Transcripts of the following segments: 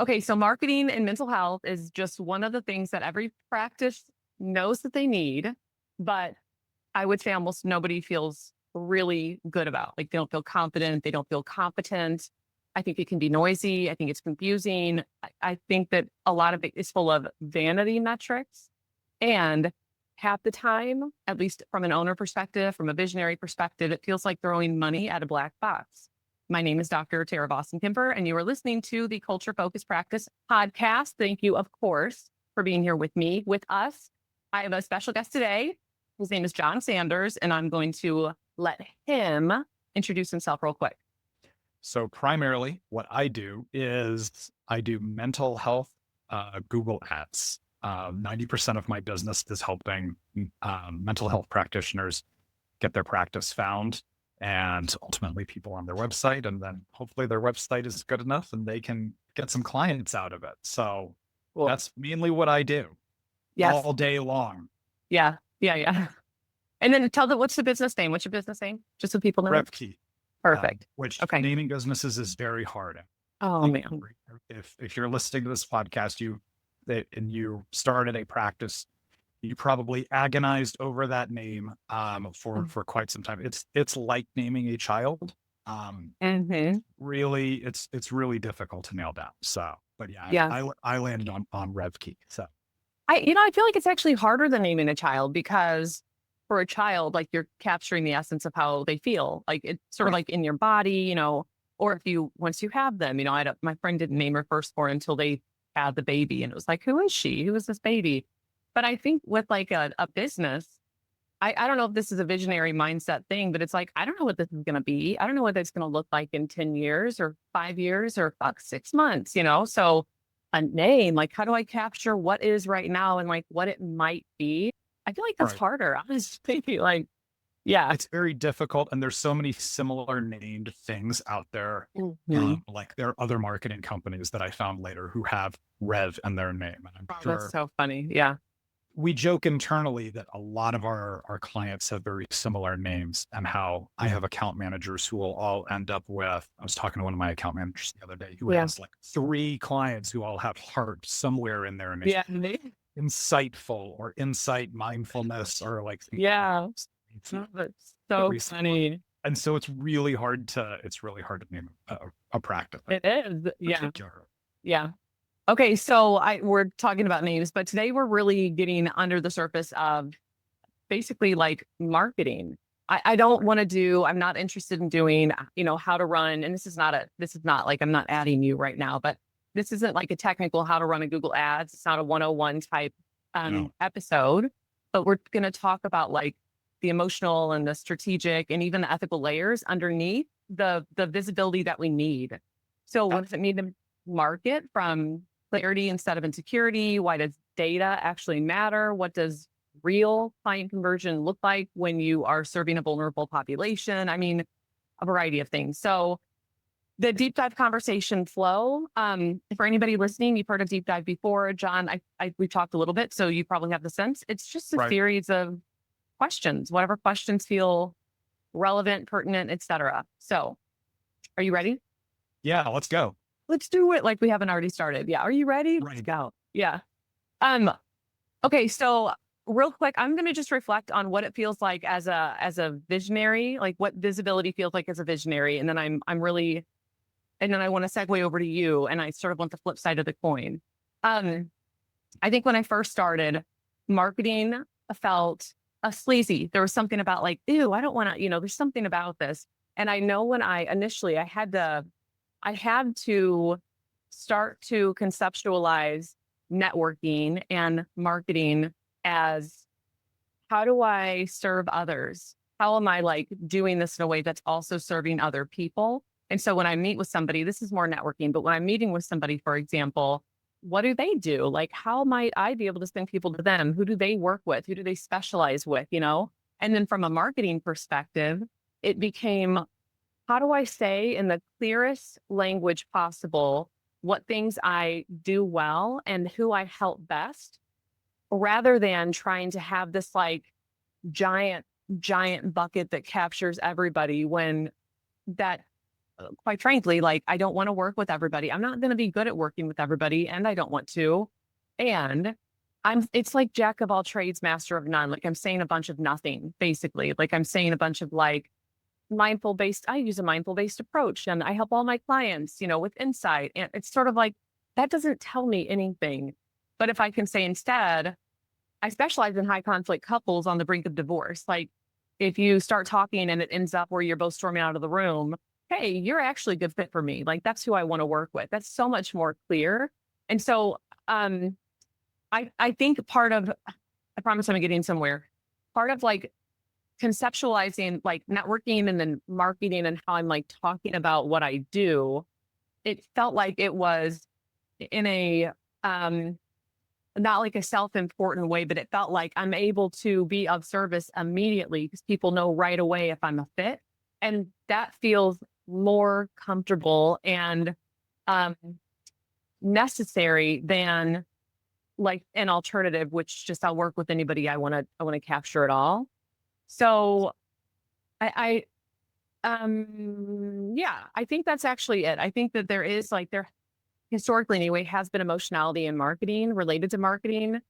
Okay, so marketing and mental health is just one of the things that every practice knows that they need, but I would say almost nobody feels really good about. Like they don't feel confident, they don't feel competent. I think it can be noisy. I think it's confusing. I think that a lot of it is full of vanity metrics. And half the time, at least from an owner perspective, from a visionary perspective, it feels like throwing money at a black box. My name is Dr. Tara Vossenkemper, and you are listening to the Culture Focused Practice podcast. Thank you, of course, for being here with me, with us. I have a special guest today. His name is John Sanders, and I'm going to let him introduce himself real quick. So primarily what I do is I do mental health Google ads. 90% of my business is helping mental health practitioners get their practice found and ultimately people on their website. And then hopefully their website is good enough and they can get some clients out of it. So Cool. that's mainly what I do Yes. all day long. Yeah. And then tell them, what's the business name? What's your business name? Just so people know. RevKey. Perfect. Which Okay. naming businesses is very hard. Oh man. If you're listening to this podcast, and you started a practice, you probably agonized over that name for quite some time. It's like naming a child. Really, it's really difficult to nail down. So, but yeah. I landed on RevKey. So I feel like it's actually harder than naming a child because for a child, like you're capturing the essence of how they feel. Like it's sort of like in your body, or once you have them, my friend didn't name her firstborn until they had the baby. And it was like, who is she? Who is this baby? But I think with like a business, I don't know if this is a visionary mindset thing, but it's like, I don't know what this is going to be. I don't know what it's going to look like in 10 years or 5 years or 6 months, So a name, like how do I capture what is right now and like what it might be? I feel like that's harder. Honestly, like, yeah. It's very difficult. And there's so many similar named things out there. Like there are other marketing companies that I found later who have Rev in their name. And I'm sure That's so funny. Yeah. we joke internally that a lot of our clients have very similar names, and how I have account managers who will all end up with, I was talking to one of my account managers the other day who has like 3 clients who all have heart somewhere in their name. Yeah. Insightful or insight mindfulness or like, Yeah. That's so funny. And so it's really hard to name a practice. It is. Yeah. Yeah. Okay. So we're talking about names, but today we're really getting under the surface of basically like marketing. I don't want to I'm not interested in doing, how to run. And this is not like, I'm not adding you right now, but this isn't like a technical how to run a Google ads. It's not a 101 type episode, but we're going to talk about like the emotional and the strategic and even the ethical layers underneath the visibility that we need. So what does it mean to market from clarity instead of insecurity? Why does data actually matter? What does real client conversion look like when you are serving a vulnerable population? I mean, a variety of things. So the deep dive conversation flow, for anybody listening, you've heard of deep dive before. John, we've talked a little bit, so you probably have the sense. It's just a series of questions, whatever questions feel relevant, pertinent, etc. So are you ready? Yeah, let's go. Let's do it like we haven't already started. Yeah. Are you ready? Right. Let's go. Yeah. Okay. So real quick, I'm going to just reflect on what it feels like as a visionary, like what visibility feels like as a visionary. And then and then I want to segue over to you, and I sort of want the flip side of the coin. I think when I first started, marketing felt sleazy. There was something about like, ew, I don't want to, there's something about this. And I know when I had to start to conceptualize networking and marketing as, how do I serve others? How am I like doing this in a way that's also serving other people? And so when I meet with somebody, this is more networking, but when I'm meeting with somebody, for example, what do they do? Like, how might I be able to send people to them? Who do they work with? Who do they specialize with? And then from a marketing perspective, it became, how do I say in the clearest language possible what things I do well and who I help best, rather than trying to have this like giant bucket that captures everybody, when that quite frankly, like, I don't want to work with everybody. I'm not going to be good at working with everybody, and I don't want to. And it's like jack of all trades, master of none. Like, I'm saying a bunch of nothing, basically. Like, I'm saying a bunch of like I use a mindful based approach and I help all my clients, with insight. And it's sort of like, that doesn't tell me anything. But if I can say instead, I specialize in high conflict couples on the brink of divorce. Like, if you start talking and it ends up where you're both storming out of the room, hey, you're actually a good fit for me. Like, that's who I want to work with. That's so much more clear. And so I think part of, I promise I'm getting somewhere, part of like conceptualizing like networking and then marketing and how I'm like talking about what I do, it felt like it was in a not like a self-important way, but it felt like I'm able to be of service immediately because people know right away if I'm a fit. And that feels more comfortable and um, necessary than like an alternative, which just I'll work with anybody I want to capture it all. So yeah, I think that's actually it. I think that there is like there historically anyway has been emotionality in marketing related to marketing.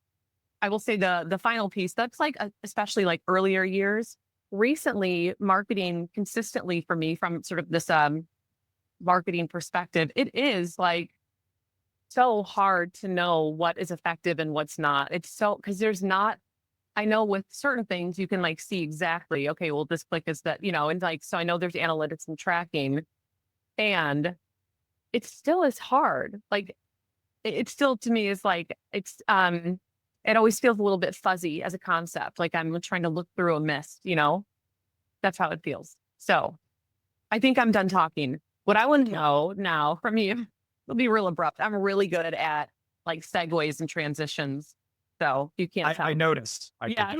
I will say the final piece that's like especially like earlier years. Recently, marketing consistently for me from sort of this marketing perspective, it is like so hard to know what is effective and what's not. It's so because there's not I know with certain things you can like see exactly, okay, well, this click is that, and like, so I know there's analytics and tracking and it still is hard. Like it still to me is like, it always feels a little bit fuzzy as a concept. Like I'm trying to look through a mist. That's how it feels. So I think I'm done talking. What I want to know now from you, it'll be real abrupt. I'm really good at like segues and transitions. So you can't tell. I noticed. Yeah.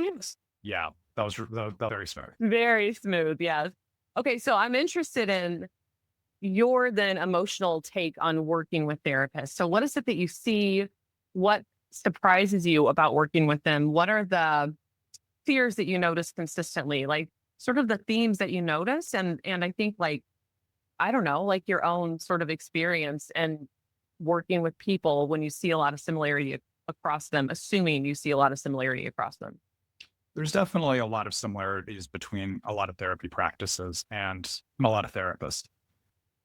Yeah, that was very smooth. Very smooth. Yes. Okay. So I'm interested in your then emotional take on working with therapists. So what is it that you see? What surprises you about working with them? What are the fears that you notice consistently? Like sort of the themes that you notice. And I think like, I don't know, like your own sort of experience and working with people when you see a lot of similarity across them, assuming you see a lot of similarity across them. There's definitely a lot of similarities between a lot of therapy practices and a lot of therapists.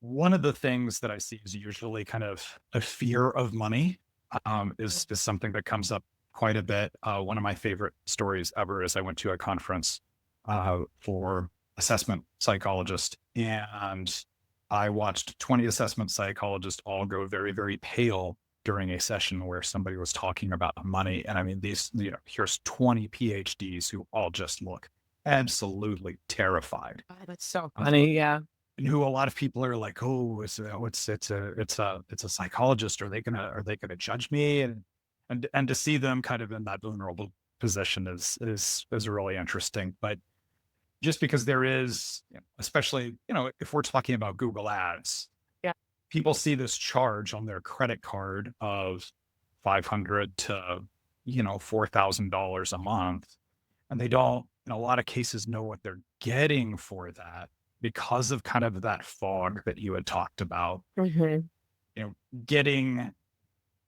One of the things that I see is usually kind of a fear of money, is something that comes up quite a bit. One of my favorite stories ever is I went to a conference for assessment psychologists, and I watched 20 assessment psychologists all go very, very pale during a session where somebody was talking about money. And I mean, here's 20 PhDs who all just look absolutely terrified. Oh, that's so funny. Yeah. And who a lot of people are like, oh, it's a psychologist. Are they gonna judge me? And to see them kind of in that vulnerable position is really interesting. But just because there is, especially, if we're talking about Google Ads, Yeah. people see this charge on their credit card of $500 to, $4,000 a month. And they don't, in a lot of cases, know what they're getting for that because of kind of that fog that you had talked about. Mm-hmm. Getting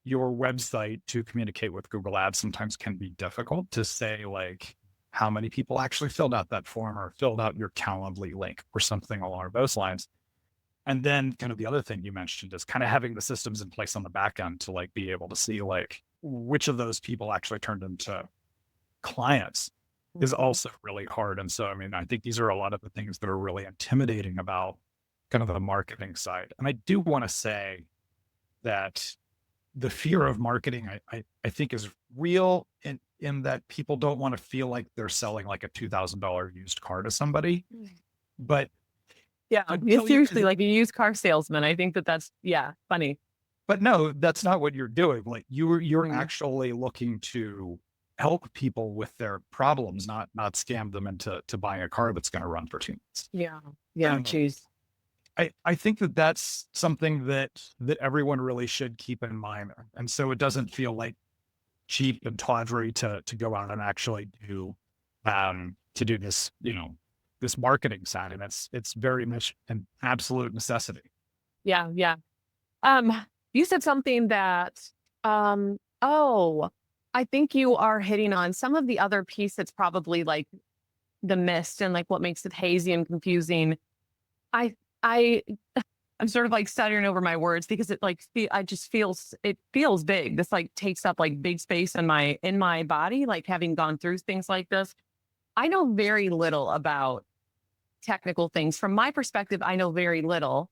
your website to communicate with Google Ads sometimes can be difficult to say, like, how many people actually filled out that form or filled out your Calendly link or something along those lines. And then kind of the other thing you mentioned is kind of having the systems in place on the back end to like be able to see like which of those people actually turned into clients is also really hard. And so, I mean, I think these are a lot of the things that are really intimidating about kind of the marketing side. And I do want to say that the fear of marketing, I think is real in that people don't want to feel like they're selling like a $2,000 used car to somebody. But yeah, seriously, like a used car salesman. I think that's funny. But no, that's not what you're doing. Like you're actually looking to help people with their problems, not scam them into buying a car that's going to run for 2 months. Yeah. Yeah. Geez. I think that's something that everyone really should keep in mind. And so it doesn't feel like cheap and tawdry to go out and actually do to do this, this marketing side, and it's very much an absolute necessity. Yeah. Yeah. Um, you said something that, oh, I think you are hitting on some of the other piece that's probably like the mist and like what makes it hazy and confusing. I, I, I'm sort of like stuttering over my words because it like, I just feels, it feels big. This like takes up like big space in my body, like having gone through things like this. I know very little about technical things. From my perspective, I know very little.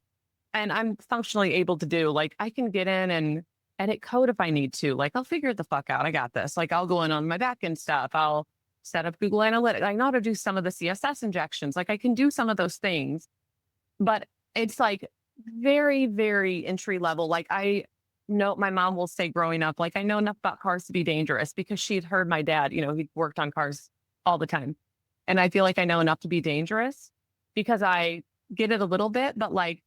And I'm functionally able to do like I can get in and edit code if I need to. Like I'll figure it the fuck out. I got this. Like I'll go in on my back end stuff. I'll set up Google Analytics. I know how to do some of the CSS injections. Like I can do some of those things, but it's like very, very entry level. Like I know my mom will say growing up, like I know enough about cars to be dangerous because she'd heard my dad, he worked on cars all the time. And I feel like I know enough to be dangerous because I get it a little bit, but like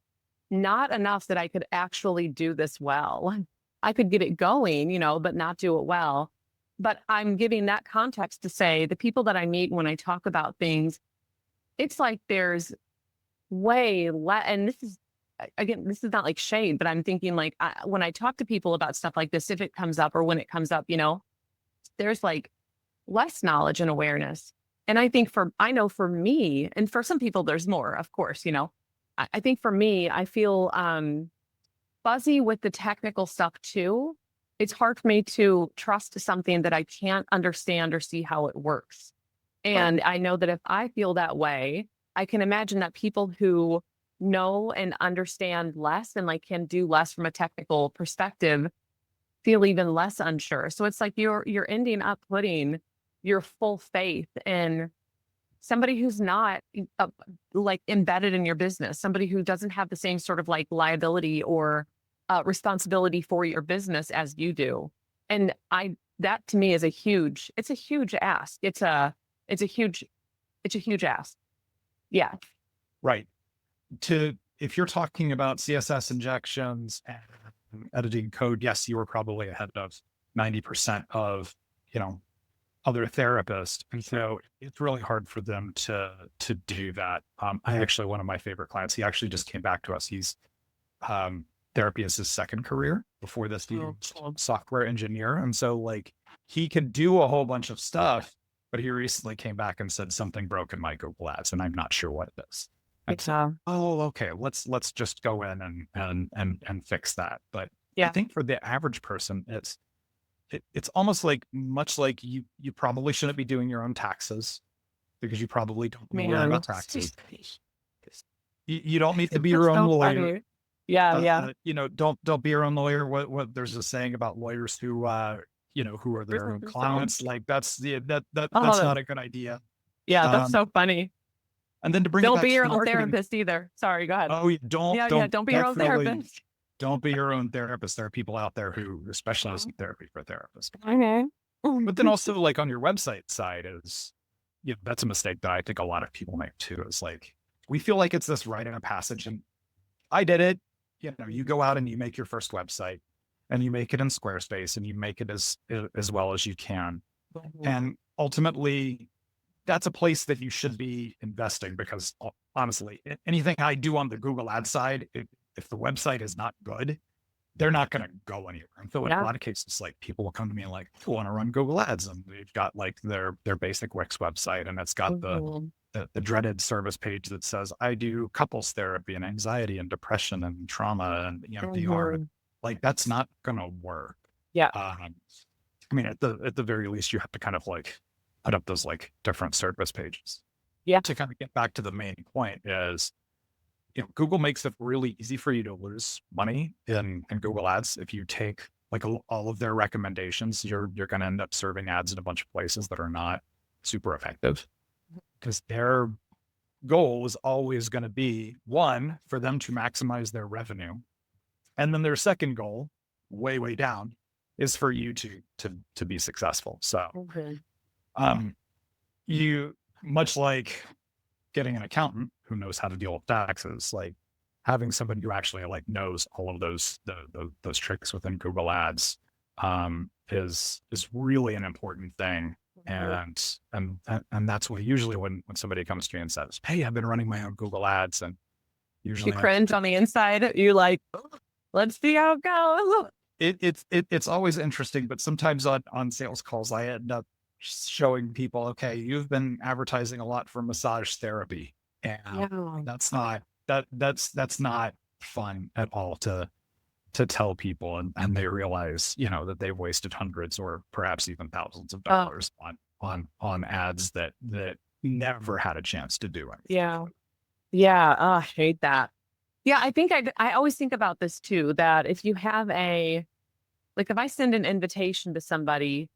not enough that I could actually do this well. I could get it going, but not do it well. But I'm giving that context to say the people that I meet when I talk about things, it's like there's way less. And this is, again, this is not like shade, but I'm thinking like when I talk to people about stuff like this, if it comes up or when it comes up, there's like less knowledge and awareness. And I think I know for me, and for some people, there's more, of course, I think for me, I feel fuzzy with the technical stuff too. It's hard for me to trust something that I can't understand or see how it works. And I know that if I feel that way, I can imagine that people who know and understand less and like can do less from a technical perspective feel even less unsure. So it's like you're ending up putting your full faith in somebody who's not like embedded in your business, somebody who doesn't have the same sort of like liability or responsibility for your business as you do. And that to me is it's a huge ask. It's a huge ask. Yeah. Right. If you're talking about CSS injections and editing code, yes, you were probably ahead of 90% of, other therapists. And so it's really hard for them to do that. One of my favorite clients, he actually just came back to us. He's therapy is his second career. Before this, he was a software engineer. And so like he can do a whole bunch of stuff, but he recently came back and said something broke in my Google Ads and I'm not sure what it is. Okay, let's just go in and fix that. But yeah. I think for the average person, it's almost like much like you probably shouldn't be doing your own taxes because you probably don't know about taxes. You don't need to be your own lawyer. Funny. Yeah. Don't be your own lawyer. What there's a saying about lawyers who who are their own clients. Like that's not a good idea. Yeah, that's so funny. And then to bring don't be your own therapist either. Sorry, go ahead. Oh, don't be your own therapist. Don't be your own therapist. There are people out there who specialize in therapy for therapists. Okay. But then also like on your website side is, that's a mistake that I think a lot of people make too, is like, we feel like it's this rite of passage and I did it. You go out and you make your first website and you make it in Squarespace and you make it as well as you can. And ultimately that's a place that you should be investing because honestly, anything I do on the Google ad side, if the website is not good, they're not going to go anywhere. And so in a lot of cases, like people will come to me and like, I want to run Google ads. And they've got like their basic Wix website and it's got the dreaded service page that says, I do couples therapy and anxiety and depression and trauma and EMDR. Like that's not going to work. Yeah. I mean, at the very least, you have to kind of like put up those like different service pages. Yeah. To kind of get back to the main point is, Google makes it really easy for you to lose money in Google ads. If you take like all of their recommendations, you're going to end up serving ads in a bunch of places that are not super effective because their goal is always going to be one, for them to maximize their revenue. And then their second goal, way down, is for you to be successful. So, you much like getting an accountant who knows how to deal with taxes, like having somebody who actually like knows all of those tricks within Google ads is really an important thing. And that's why usually when somebody comes to me and says, "Hey, I've been running my own Google ads," and You usually cringe on the inside. You like, let's see how it goes. it's always interesting, but sometimes on sales calls, I end up showing people, okay, you've been advertising a lot for massage therapy, and Yeah. that's not fun at all to tell people, and they realize, that they've wasted hundreds or perhaps even thousands of dollars on ads that never had a chance to do anything. Yeah. Yeah. Oh, I hate that. Yeah. I think I always think about this too, that if you have like if I send an invitation to somebody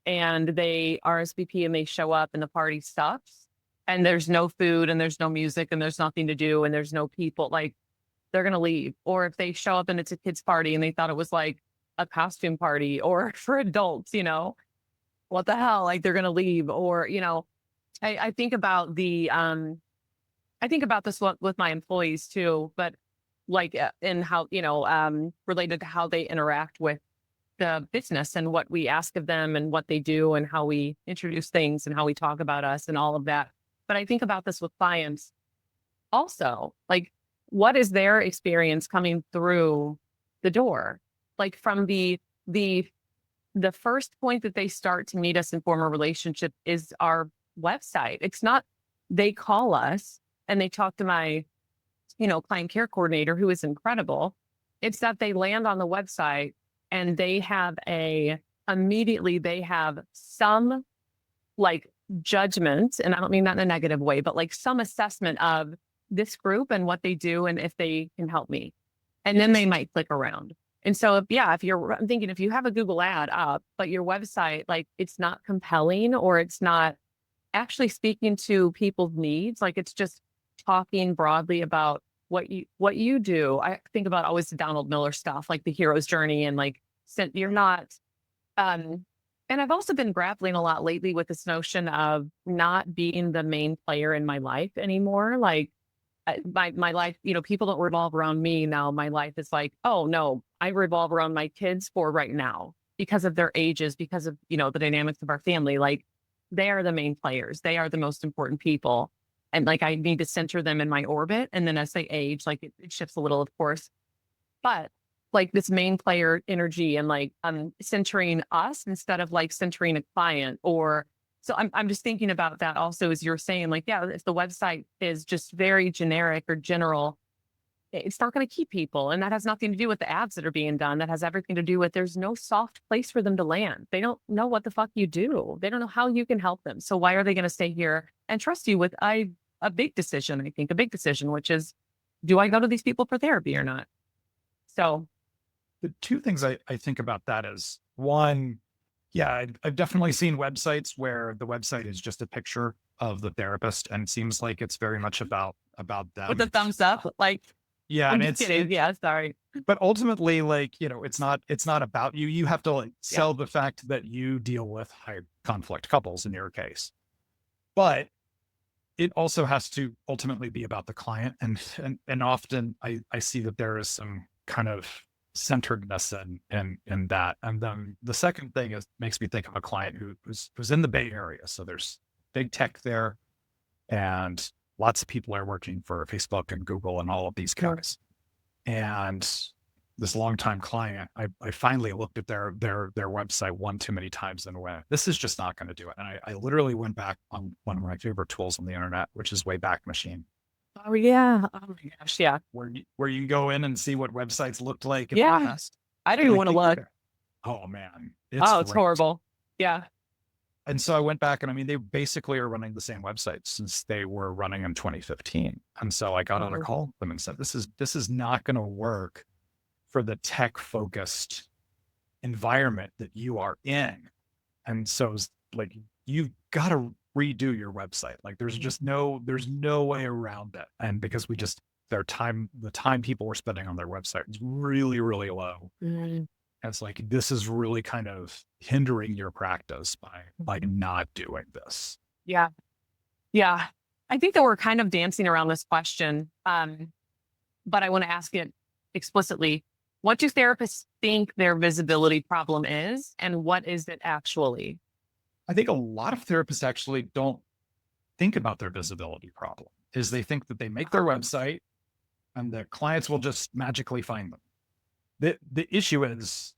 and they RSVP and they show up and the party sucks and there's no food and there's no music and there's nothing to do and there's no people, like they're going to leave. Or if they show up and it's a kid's party and they thought it was like a costume party or for adults, what the hell? Like they're going to leave. Or, I think about I think about this with my employees too, but like in how, related to how they interact with the business and what we ask of them and what they do and how we introduce things and how we talk about us and all of that. But I think about this with clients also, like what is their experience coming through the door? Like from the first point that they start to meet us and form a relationship is our website. It's not they call us and they talk to my, client care coordinator who is incredible. It's that they land on the website and they have immediately they have some like judgment, and I don't mean that in a negative way, but like some assessment of this group and what they do and if they can help me. And then they might click around. And so I'm thinking if you have a Google ad up, but your website, like it's not compelling or it's not actually speaking to people's needs, like it's just talking broadly about what you do. I think about always the Donald Miller stuff, like the hero's journey, and like you're not and I've also been grappling a lot lately with this notion of not being the main player in my life anymore. Like my life, people don't revolve around me now. My life is like, oh no, I revolve around my kids for right now because of their ages, because of, the dynamics of our family. Like they are the main players. They are the most important people. And like, I need to center them in my orbit. And then as they age, like it shifts a little, of course, but like this main player energy and like centering us instead of like centering a client. Or so I'm just thinking about that also, as you're saying, like, yeah, if the website is just very generic or general, it's not going to keep people. And that has nothing to do with the ads that are being done. That has everything to do with there's no soft place for them to land. They don't know what the fuck you do. They don't know how you can help them. So why are they going to stay here and trust you with a big decision? I think a big decision, which is, do I go to these people for therapy or not? So the two things I think about that is, one, yeah, I've definitely seen websites where the website is just a picture of the therapist, and it seems like it's very much about them. with the thumbs up, like, Yeah, I'm and just kidding. Yeah, sorry. but ultimately, like, it's not about you. You have to like Yeah. sell the fact that you deal with high conflict couples in your case, but it also has to ultimately be about the client. And often I see that there is some kind of centeredness in that. And then the second thing makes me think of a client who's in the Bay Area. So there's big tech there, and lots of people are working for Facebook and Google and all of these guys. And this longtime client, I finally looked at their website one too many times and went, this is just not going to do it. And I literally went back on one of my favorite tools on the internet, which is Wayback Machine. Oh yeah. Oh my gosh. Yeah. Where you go in and see what websites looked like in the Yeah. past. I don't even want to look. Oh man. It's horrible. Yeah. And so I went back, and I mean, they basically are running the same website since they were running in 2015. And so I got on a call with them and said, this is not going to work for the tech focused environment that you are in. And so it's like, you've got to redo your website. Like there's no way around it. And because the time people were spending on their website was really, really low. Mm-hmm. And it's like, this is really kind of hindering your practice by not doing this. Yeah. Yeah. I think that we're kind of dancing around this question. But I want to ask it explicitly. What do therapists think their visibility problem is, and what is it actually? I think a lot of therapists actually don't think about their visibility problem. Is they think that they make their website and the clients will just magically find them. The issue is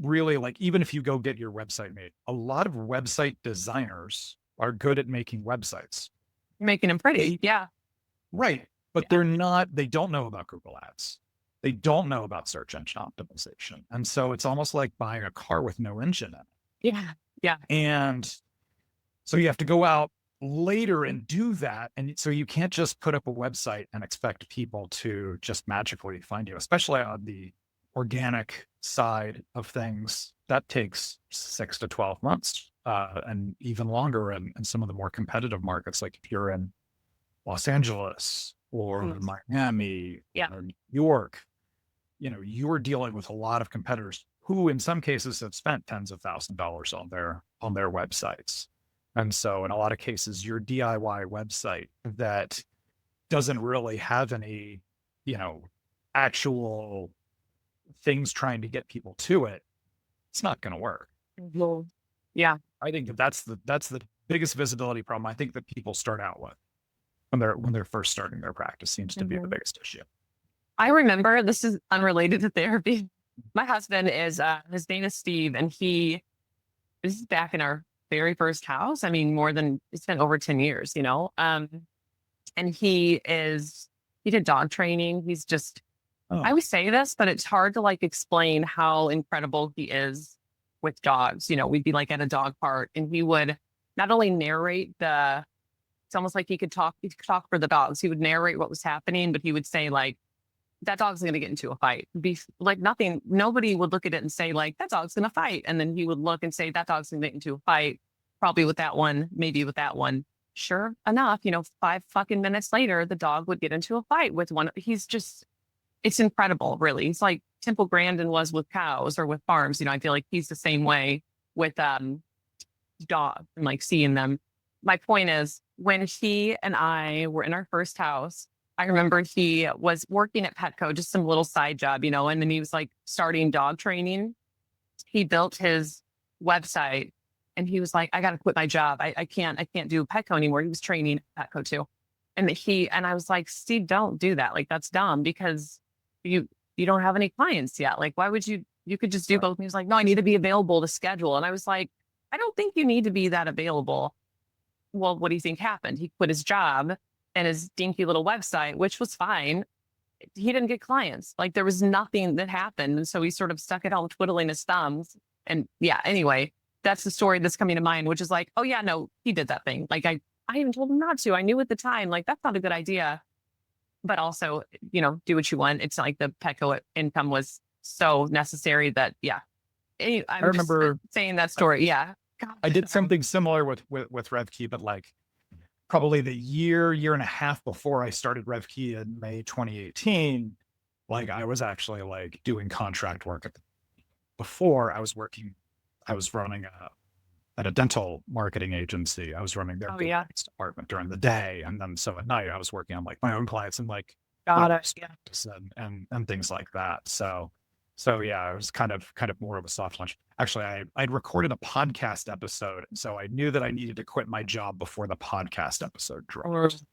really, like, even if you go get your website made, a lot of website designers are good at making websites. Making them pretty. Yeah. Right. But they don't know about Google Ads. They don't know about search engine optimization. And so it's almost like buying a car with no engine in it. Yeah. Yeah. And so you have to go out later and do that. And so you can't just put up a website and expect people to just magically find you, especially on the organic side of things. That takes 6 to 12 months and even longer in some of the more competitive markets, like if you're in Los Angeles or Miami or New York, you're dealing with a lot of competitors who in some cases have spent tens of thousands of dollars on their websites. And so in a lot of cases, your DIY website that doesn't really have any, actual things trying to get people to it, it's not going to work. Well, yeah. I think that's the biggest visibility problem I think that people start out with when they're first starting their practice seems to be the biggest issue. I remember, this is unrelated to therapy. My husband is, his name is Steve, and this is back in our very first house. I mean, it's been over 10 years, and he did dog training. He's just, I always say this, but it's hard to like explain how incredible he is with dogs. We'd be like at a dog park and he would not only narrate it's almost like he could talk for the dogs. He would narrate what was happening, but he would say like, that dog's going to get into a fight. Be like nothing. Nobody would look at it and say like, that dog's going to fight. And then he would look and say, that dog's going to get into a fight. Probably with that one, maybe with that one. Sure enough, 5 fucking minutes later, the dog would get into a fight with one. It's incredible, really. He's like Temple Grandin was with cows or with farms. I feel like he's the same way with dogs and like seeing them. My point is, when he and I were in our first house, I remember he was working at Petco, just some little side job, and then he was like starting dog training. He built his website and he was like, I got to quit my job. I can't do Petco anymore. He was training at Petco too. And I was like, Steve, don't do that. Like, that's dumb because you don't have any clients yet. Like, why would you could just do both. And he was like, no, I need to be available to schedule. And I was like, I don't think you need to be that available. Well, what do you think happened? He quit his job and his dinky little website, which was fine. He didn't get clients. Like, there was nothing that happened. And so he sort of stuck at home twiddling his thumbs. And anyway, that's the story that's coming to mind, which is like, oh yeah, no, he did that thing. Like I even told him not to. I knew at the time, like, that's not a good idea. But also, do what you want. It's not like the Petco income was so necessary that, I remember saying that story. Yeah. God, I did something similar with RevKey, but like probably the year and a half before I started RevKey in May 2018, like I was actually like doing contract work. Before I was running at a dental marketing agency. I was running their department during the day. And then so at night I was working on like my own clients and like and things like that. So yeah, it was kind of more of a soft launch. Actually, I'd recorded a podcast episode. So I knew that I needed to quit my job before the podcast episode dropped.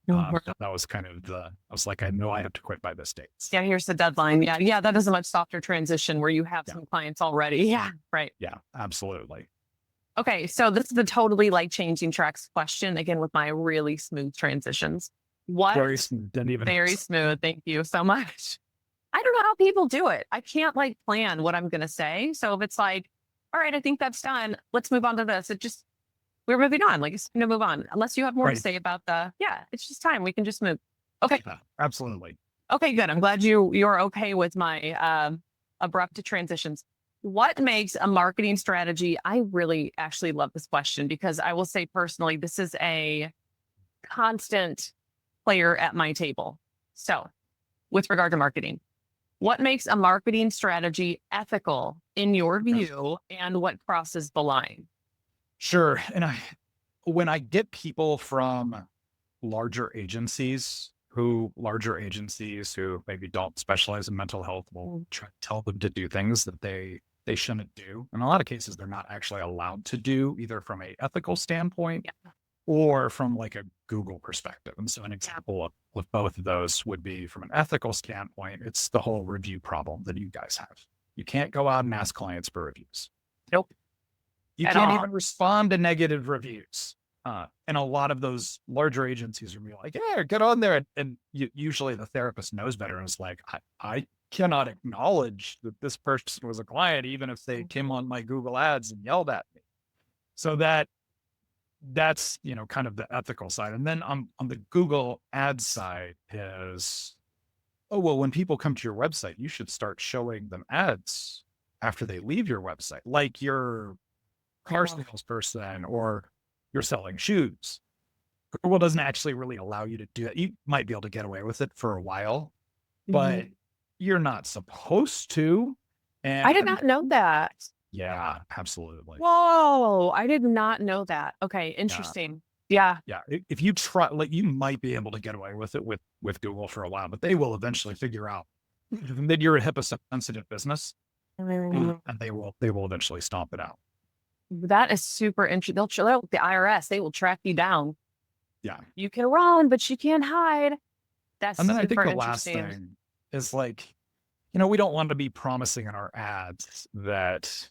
That was kind of I was like, I know I have to quit by this date. Yeah, here's the deadline. Yeah, that is a much softer transition where you have some clients already. Yeah, right. Yeah, absolutely. Okay, so this is a totally like changing tracks question again with my really smooth transitions. Very smooth. Very smooth. Thank you so much. I don't know how people do it. I can't like plan what I'm going to say. So if it's like, all right, I think that's done. Let's move on to this. We're moving on. Like, it's going to move on. Unless you have more to say about it's just time. We can just move. Okay. Yeah, absolutely. Okay, good. I'm glad you're okay with my abrupt transitions. What makes a marketing strategy? I really actually love this question because I will say personally, this is a constant player at my table. So with regard to marketing, what makes a marketing strategy ethical in your view and what crosses the line? Sure. And when I get people from larger agencies who maybe don't specialize in mental health will try to tell them to do things that they they shouldn't do. In a lot of cases, they're not actually allowed to do, either from a ethical standpoint or from like a Google perspective. And so an example of both of those would be from an ethical standpoint, it's the whole review problem that you guys have. You can't go out and ask clients for reviews. Nope. You At can't all. even respond to negative reviews. And a lot of those larger agencies will be like, yeah, get on there. And usually the therapist knows better and is like, I cannot acknowledge that this person was a client, even if they came on my Google ads and yelled at me. So that's, you know, kind of the ethical side. And then on the Google ads side is, oh, well, when people come to your website, you should start showing them ads after they leave your website, like your car salesperson or you're selling shoes. Google doesn't actually really allow you to do that. You might be able to get away with it for a while, but you're not supposed to. And I did not know that. yeah, absolutely. Whoa, I did not know that. Okay, interesting. Yeah. Yeah. If you try, like, you might be able to get away with it with Google for a while, but they will eventually figure out that you're a HIPAA sensitive business, and they will eventually stomp it out. That is super interesting. They'll the IRS, they will track you down. Yeah. You can run, but you can't hide. That's And then I think super the last interesting. thing is, like, you know, we don't want to be promising in our ads that,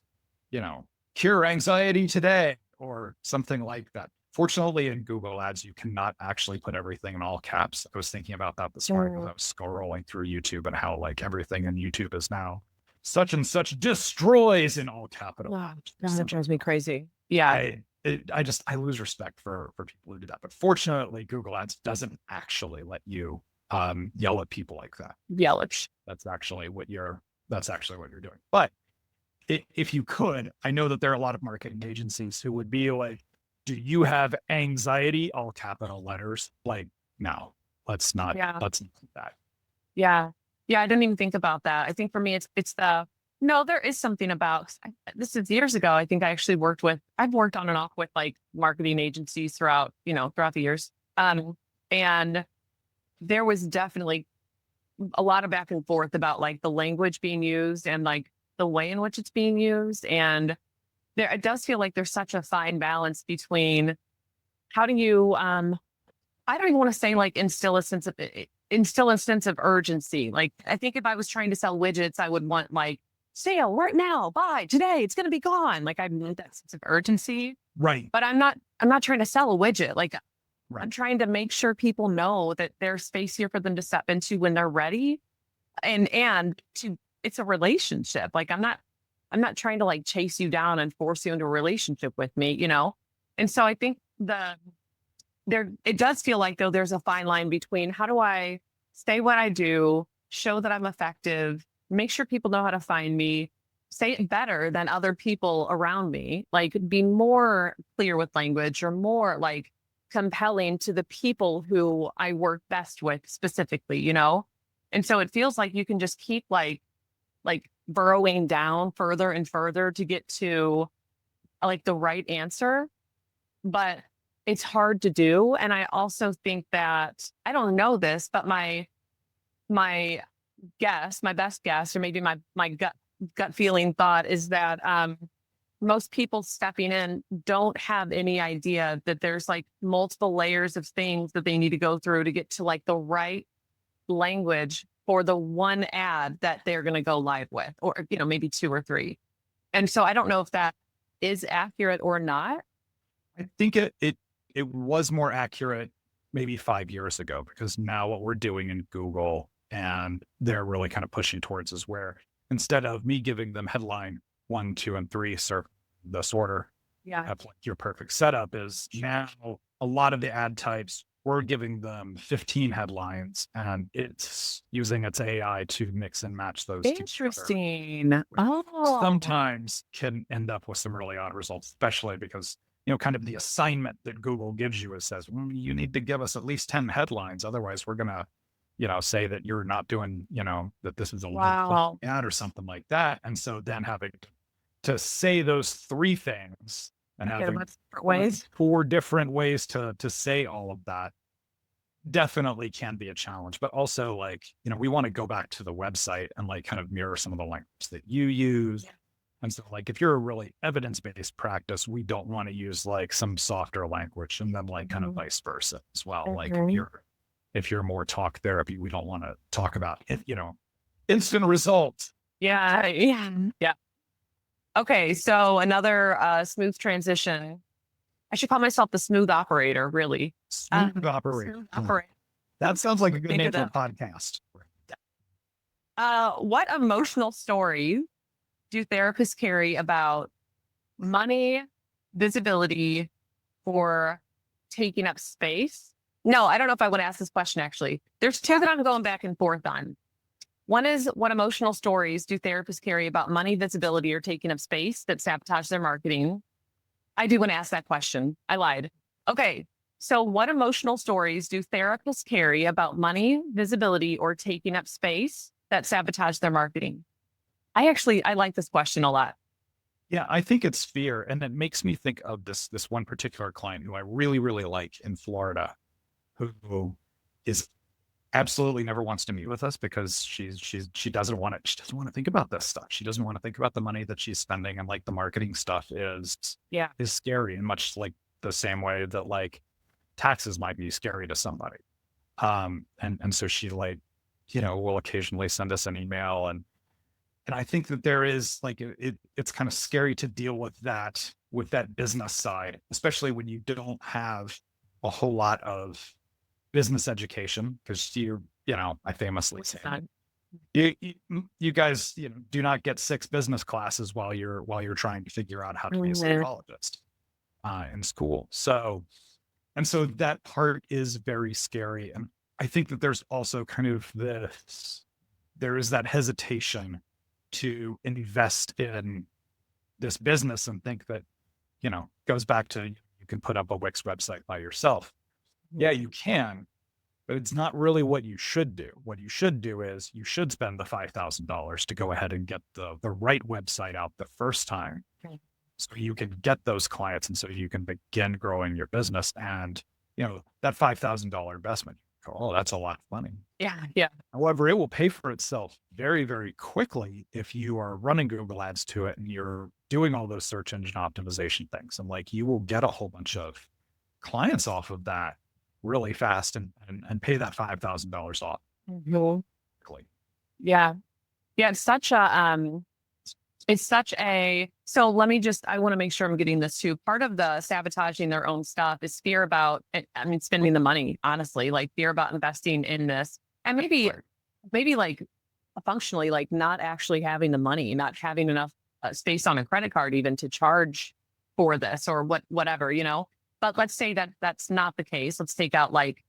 you know, cure anxiety today or something like that. Fortunately, in Google ads, you cannot actually put everything in all caps. I was thinking about that this morning as I was scrolling through YouTube and how, like, everything in YouTube is now such and such destroys in all capital. Oh, that drives me crazy. Yeah. I lose respect for people who do that. But fortunately, Google ads doesn't actually let you yell at people like that. Yellish. That's actually what you're doing. But if you could, I know that there are a lot of marketing agencies who would be like, do you have anxiety? All capital letters. Like, no, let's not do that. Yeah. Yeah. I didn't even think about that. I think for me, no, there is something about, this is years ago. I think I actually I've worked on and off with like marketing agencies throughout the years. And there was definitely a lot of back and forth about like the language being used and like the way in which it's being used. And it does feel like there's such a fine balance between how do you, I don't even want to say like instill a sense of urgency. Like, I think if I was trying to sell widgets, I would want like sale right now, buy today, it's going to be gone. Like, I need that sense of urgency. Right. But I'm not trying to sell a widget. Like, right. I'm trying to make sure people know that there's space here for them to step into when they're ready. And it's a relationship. Like, I'm not trying to like chase you down and force you into a relationship with me, you know? And so I think it does feel like though there's a fine line between how do I say what I do, show that I'm effective, make sure people know how to find me, say it better than other people around me, like be more clear with language or more like compelling to the people who I work best with specifically, you know? And so it feels like you can just keep like burrowing down further and further to get to like the right answer. But it's hard to do. And I also think that, I don't know this, but my best guess, or maybe my gut feeling thought is that most people stepping in don't have any idea that there's like multiple layers of things that they need to go through to get to like the right language for the one ad that they're going to go live with, or, you know, maybe two or three. And so I don't know if that is accurate or not. I think it was more accurate maybe 5 years ago, because now what we're doing in Google and they're really kind of pushing towards is where instead of me giving them headline 1, 2, and 3, serve this order, have like your perfect setup, is now a lot of the ad types, we're giving them 15 headlines and it's using its AI to mix and match those. Interesting. Oh, sometimes can end up with some really odd results, especially because, you know, kind of the assignment that Google gives you is says, you need to give us at least 10 headlines. Otherwise we're going to, you know, say that you're not doing, you know, that this is a low ad or something like that. And so then having to say those 3 things and having 4 different ways to say all of that definitely can be a challenge. But also, like, you know, we want to go back to the website and like kind of mirror some of the language that you use And so like, if you're a really evidence-based practice, we don't want to use like some softer language, and then like kind of vice versa as well. Like if you're more talk therapy, we don't want to talk about it, instant results. Yeah. Yeah. Yeah. Okay. So another smooth transition. I should call myself the smooth operator, really. Smooth operator. Smooth operator. That sounds like a good Think name of for a that. podcast. What emotional stories do therapists carry about money, visibility, or taking up space? No, I don't know if I want to ask this question, actually. There's two that I'm going back and forth on. One is, what emotional stories do therapists carry about money, visibility, or taking up space that sabotage their marketing? I do want to ask that question. I lied. Okay. So what emotional stories do therapists carry about money, visibility, or taking up space that sabotage their marketing? I like this question a lot. Yeah, I think it's fear. And it makes me think of this one particular client who I really, really like in Florida, who is absolutely never wants to meet with us because she doesn't want to think about this stuff. She doesn't want to think about the money that she's spending, and like the marketing stuff is scary, and much like the same way that like taxes might be scary to somebody. And so she like, will occasionally send us an email, and I think that there is like, it's kind of scary to deal with that business side, especially when you don't have a whole lot of business education, because I famously say you guys, do not get 6 business classes while you're trying to figure out how to be a psychologist in school. So that part is very scary. And I think that there's also kind of there is that hesitation to invest in this business and think that, goes back to, you can put up a Wix website by yourself. Yeah, you can, but it's not really what you should do. What you should do is you should spend the $5,000 to go ahead and get the right website out the first time, so you can get those clients, and so you can begin growing your business. And, that $5,000 investment, oh, that's a lot of money. Yeah. Yeah. However, it will pay for itself very, very quickly if you are running Google ads to it and you're doing all those search engine optimization things. And like, you will get a whole bunch of clients off of that really fast, and pay that $5,000 off quickly. Yeah. Yeah. So let me I want to make sure I'm getting this too. Part of the sabotaging their own stuff is fear about, spending the money, honestly, like fear about investing in this. And maybe like functionally, like not actually having the money, not having enough space on a credit card even to charge for this, or whatever, but let's say that that's not the case. Let's take out like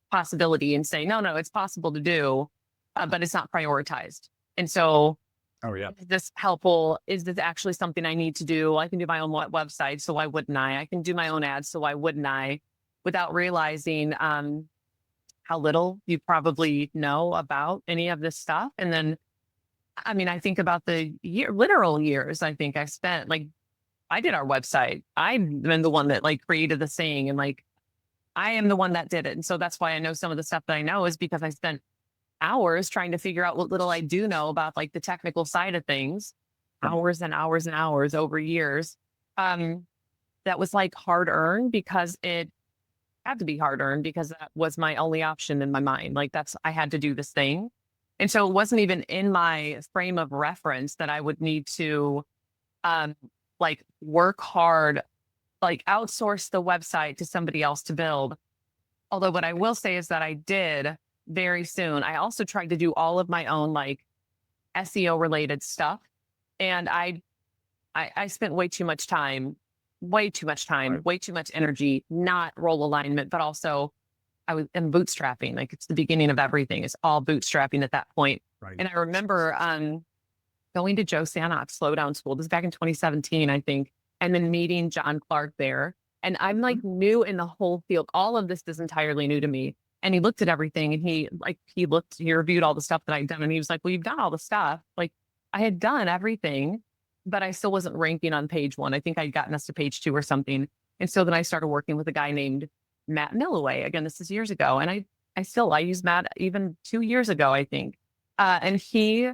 possibility and say, no, it's possible to do, but it's not prioritized. And so, oh yeah, is this helpful? Is this actually something I need to do? I can do my own website, so why wouldn't I? I can do my own ads, so why wouldn't I? Without realizing how little you probably know about any of this stuff. And then, I think about the literal years I think I spent, like, I did our website. I'm the one that like created this thing, and like, I am the one that did it. And so that's why I know some of the stuff that I know, is because I spent hours trying to figure out what little I do know about like the technical side of things, hours and hours and hours over years. That was like hard earned, because it had to be hard earned, because that was my only option in my mind. Like, I had to do this thing. And so it wasn't even in my frame of reference that I would need to, like, work hard, like outsource the website to somebody else to build. Although what I will say is that I did very soon. I also tried to do all of my own like SEO related stuff. And I spent way too much time, way too much energy, not role alignment, but also I'm bootstrapping. Like, it's the beginning of everything. It's all bootstrapping at that point. Right. And I remember going to Joe Sanok's Slowdown School. This was back in 2017, I think. And then meeting John Clark there. And I'm like new in the whole field. All of this is entirely new to me. And he looked at everything, and he reviewed all the stuff that I'd done. And he was like, well, you've done all the stuff. Like, I had done everything, but I still wasn't ranking on page 1. I think I'd gotten us to page 2 or something. And so then I started working with a guy named Matt Milloway. Again, this is years ago. And I use Matt even 2 years ago, I think. And he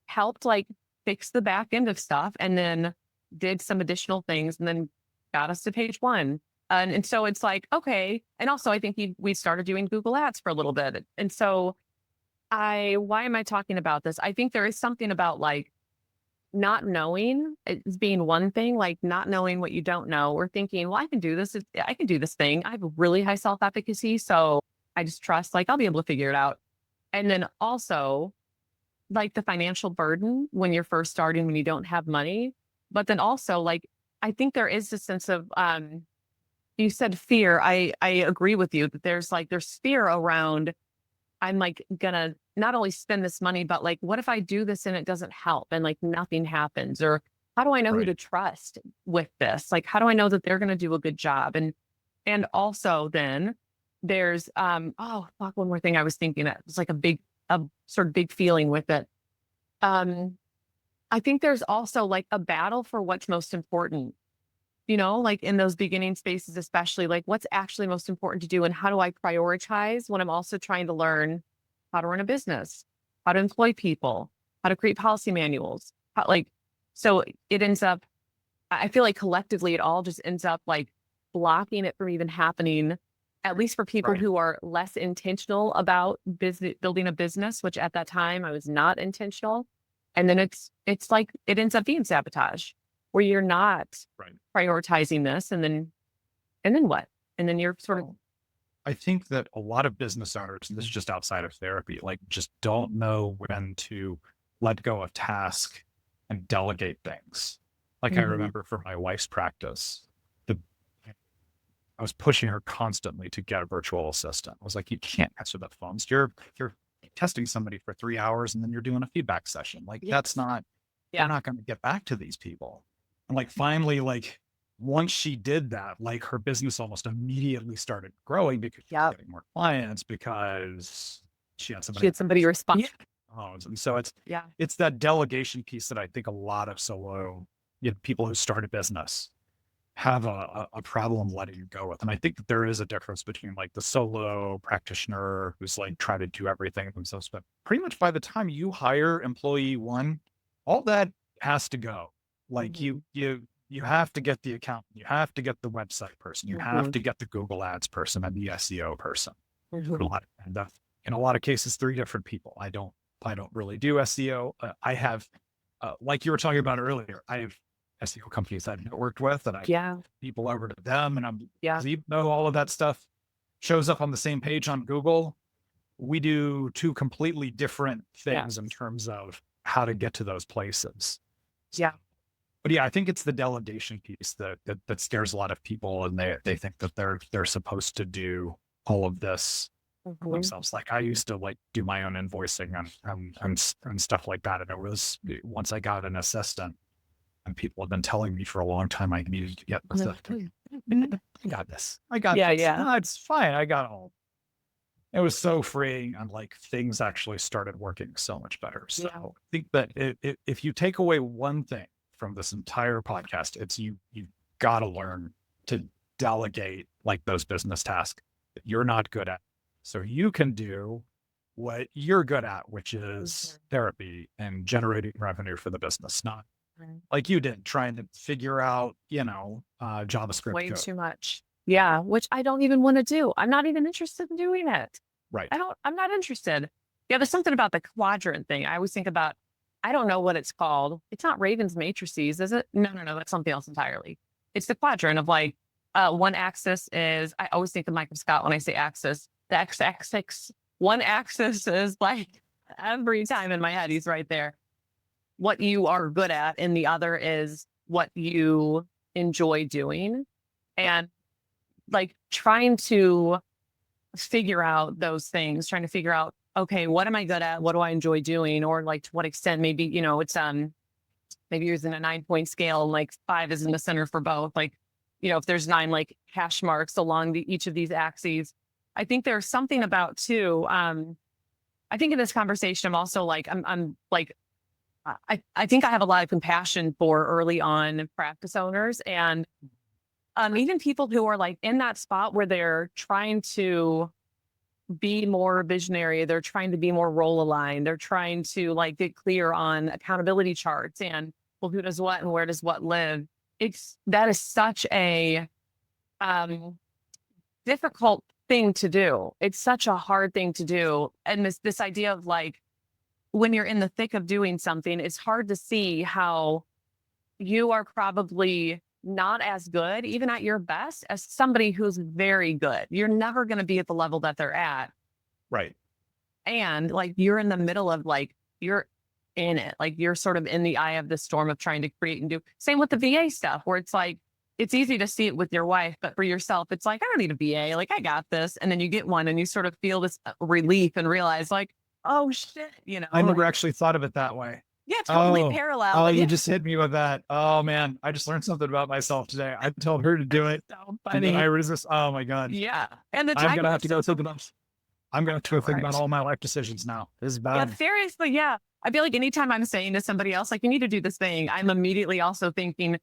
helped like fixed the back end of stuff and then did some additional things and then got us to page one. And so it's like, okay. And also I think we started doing Google ads for a little bit. And so why am I talking about this? I think there is something about like not knowing is being one thing, like not knowing what you don't know or thinking, well, I can do this. I can do this thing. I have really high self-efficacy. So I just trust, like, I'll be able to figure it out. And then also like the financial burden when you're first starting, when you don't have money. But then also like, I think there is a sense of, you said fear. I agree with you that there's fear around, I'm like gonna not only spend this money, but like, what if I do this and it doesn't help and like nothing happens? Or how do I know who Right. to trust with this? Like, how do I know that they're gonna do a good job? And also then there's oh fuck, one more thing I was thinking that was like a sort of big feeling with it. Um, I think there's also like a battle for what's most important, like in those beginning spaces, especially like what's actually most important to do and how do I prioritize when I'm also trying to learn how to run a business, how to employ people, how to create policy manuals, so it ends up, I feel like collectively it all just ends up like blocking it from even happening, at least for people Right. who are less intentional about building a business, which at that time I was not intentional. And then it's like it ends up being sabotage where you're not Right. prioritizing this and then what? And then you're sort of Well, I think that a lot of business owners, and this is just outside of therapy, like just don't know when to let go of task and delegate things. Like I Mhm. remember for my wife's practice, the I was pushing her constantly to get a virtual assistant. I was like, you can't answer the phones. You're testing somebody for 3 hours and then you're doing a feedback session. Like that's Yes. not, they're Yeah. not going to get back to these people. And like finally, like once she did that, like her business almost immediately started growing because she was Yep. getting more clients because she had She somebody. had somebody respond. And so Yeah. it's that delegation piece that I think a lot of solo, people who start a business have a problem letting go with. And I think that there is a difference between like the solo practitioner who's like trying to do everything themselves. But pretty much by the time you hire employee one, all that has to go. Like Mhm. you have to get the account, you have to get the website person, you have Mhm. to get the Google ads person and the SEO person. Mhm. And in a lot of cases, 3 different people. I don't really do SEO. I have, like you were talking about earlier, I have SEO companies I've networked with, and I Yeah. people over to them, and I'm Yeah. because even though all of that stuff shows up on the same page on Google, we do 2 completely different Yeah. things in terms of how to get to those places. So, Yeah. but yeah, I think it's the delegation piece that scares a lot of people, and they think that they're supposed to do all of this Mhm. themselves. Like I used to like do my own invoicing and stuff like that, and it was once I got an assistant. And people have been telling me for a long time I needed to get this. I got this. I got Yeah. this. Yeah. No, it's fine. I got all. It was so freeing, and like things actually started working so much better. So Yeah. I think that if you take away one thing from this entire podcast, it's you got to learn to delegate like those business tasks that you're not good at, so you can do what you're good at, which is therapy and generating revenue for the business, not Mhm. like you did, trying to figure out, JavaScript Way code. too much. Yeah, which I don't even want to do. I'm not even interested in doing it. Right. I'm not interested. Yeah, there's something about the quadrant thing. I always think about, I don't know what it's called. It's not Raven's matrices, is it? No, no, no. That's something else entirely. It's the quadrant of like, one axis is, I always think of Michael Scott when I say axis. The x-axis, one axis is like every time in my head, he's right there. What you are good at, and the other is what you enjoy doing. And like trying to figure out those things, trying to figure out, okay, what am I good at? What do I enjoy doing? Or like to what extent maybe, it's maybe using a 9-point scale and like 5 is in the center for both. Like, if there's 9 like hash marks along each of these axes. I think there's something about too. I think in this conversation, I'm also like, I'm like, I think I have a lot of compassion for early on practice owners and even people who are like in that spot where they're trying to be more visionary. They're trying to be more role aligned. They're trying to like get clear on accountability charts and well, who does what and where does what live. That is such a difficult thing to do. It's such a hard thing to do. And this idea of like, when you're in the thick of doing something, it's hard to see how you are probably not as good, even at your best, as somebody who's very good. You're never going to be at the level that they're at. Right. And like, you're in the middle of like, you're in it. Like, you're sort of in the eye of the storm of trying to create and do. Same with the VA stuff, where it's like, it's easy to see it with your wife, but for yourself, it's like, I don't need a VA. Like, I got this. And then you get one and you sort of feel this relief and realize like, oh shit, I never actually thought of it that way. Yeah, totally parallel. Oh, yeah. you just hit me with that. Oh man, I just learned something about myself today. I told her to do it. So And then funny. I resist. Oh my God. Yeah. And the I'm gonna have to go timing think about. I'm gonna have to go think about all my life decisions now. This is Yeah, bad. seriously. Yeah. I feel like anytime I'm saying to somebody else, like, you need to do this thing, I'm immediately also thinking,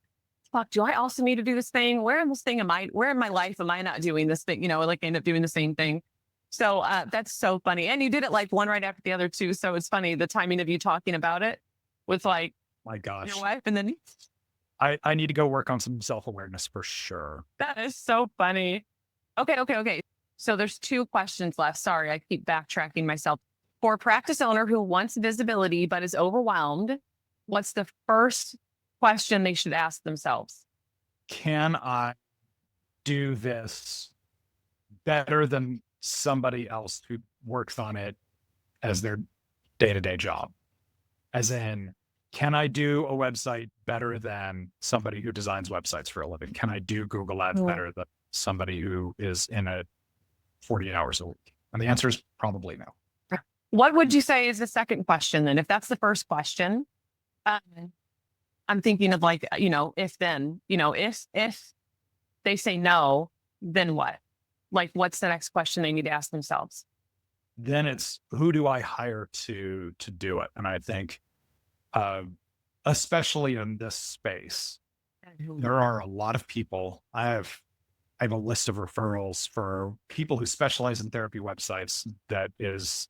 fuck, do I also need to do this thing? Where in this thing where in my life am I not doing this thing? Like, end up doing the same thing. So that's so funny. And you did it like one right after the other too. So it's funny, the timing of you talking about it with like My gosh. your wife. And then I need to go work on some self-awareness for sure. that is so funny. Okay. So there's 2 questions left. Sorry, I keep backtracking myself. For a practice owner who wants visibility but is overwhelmed, what's the first question they should ask themselves? Can I do this better than somebody else who works on it as their day-to-day job? As in, can I do a website better than somebody who designs websites for a living? Can I do Google Ads better than somebody who is in it 40 hours a week? And the answer is probably no. What would you say is the second question then? If that's the first question, I'm thinking of like, if then, if they say no, then what? Like, what's the next question they need to ask themselves? Then it's, who do I hire to do it? And I think, especially in this space, there are a lot of people. I have a list of referrals for people who specialize in therapy websites that is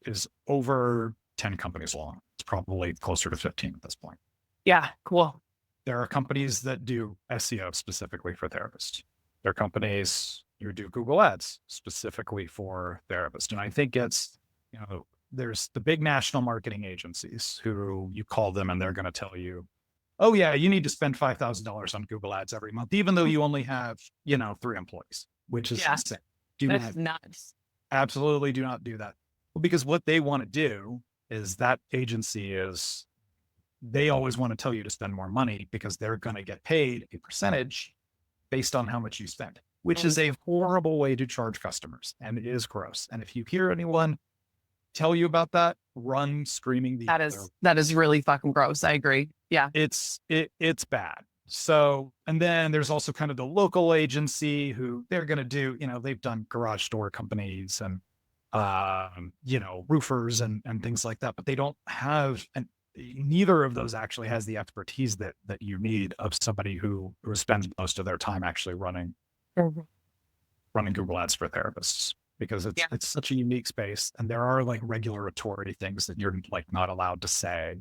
over 10 companies long. It's probably closer to 15 at this point. Yeah, cool. There are companies that do SEO specifically for therapists. There are companies who do Google Ads specifically for therapists. And I think it's, there's the big national marketing agencies who you call them and they're going to tell you, oh yeah, you need to spend $5,000 on Google Ads every month, even though you only have, 3 employees, which is insane. That's nuts. Absolutely do not do that. Well, because what they want to do is that agency they always want to tell you to spend more money because they're going to get paid a percentage based on how much you spend, which is a horrible way to charge customers. And it is gross. And if you hear anyone tell you about that, run screaming. That is really fucking gross. I agree. Yeah. It's bad. So, and then there's also kind of the local agency who they're going to do, they've done garage door companies and, roofers and things like that, but they don't have, and neither of those actually has the expertise that you need of somebody who spends most of their time actually running Google Ads for therapists, because it's such a unique space. And there are like regulatory things that you're like not allowed to say.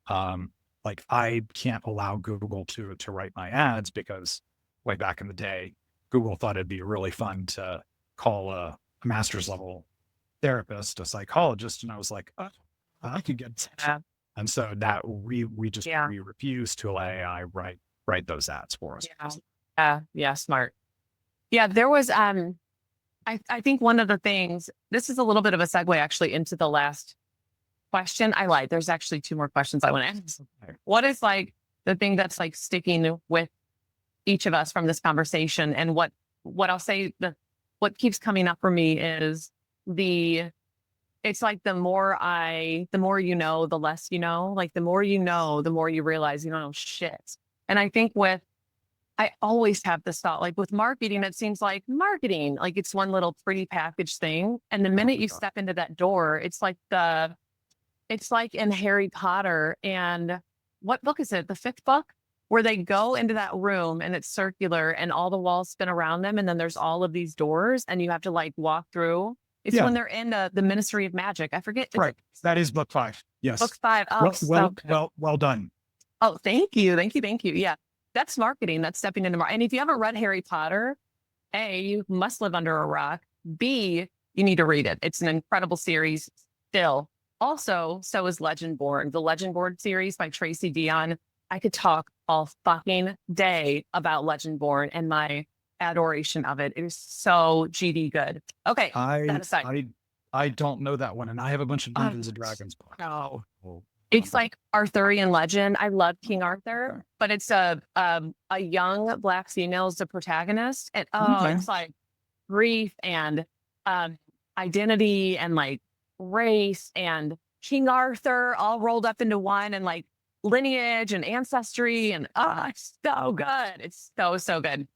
Like I can't allow Google to write my ads because way back in the day, Google thought it'd be really fun to call a master's level therapist a psychologist. And I was like, I could get that. And so that we refuse to allow AI write those ads for us. Yeah. Smart. Yeah. There was, I think one of the things, this is a little bit of a segue actually into the last question. I lied. There's actually 2 more questions I want to ask. What is like the thing that's like sticking with each of us from this conversation? And what I'll say, what keeps coming up for me is it's like the more you know, the less you know. Like the more you know, the more you realize you don't know shit. And I think I always have this thought, like with marketing, it seems like marketing, like it's one little pretty package thing. And the minute you step into that door, it's like in Harry Potter. And what book is it? The 5th book, where they go into that room and it's circular and all the walls spin around them. And then there's all of these doors and you have to like walk through. It's when they're in the Ministry of Magic. I forget. Right. That is book 5. Yes. Book 5. Oh, well done. Oh, thank you. Yeah. That's marketing. That's stepping into marketing. And if you haven't read Harry Potter, A, you must live under a rock. B, you need to read it. It's an incredible series still. Also, so is Legendborn, the Legendborn series by Tracy Dion. I could talk all fucking day about Legendborn and my adoration of it. It is so GD good. Okay, that aside. I don't know that one, and I have a bunch of Dungeons and Dragons books. No. It's like Arthurian legend. I love King Arthur, but it's a young Black female as the protagonist. And it's like grief and identity and like race and King Arthur all rolled up into one, and like lineage and ancestry, and it's so good. It's so good.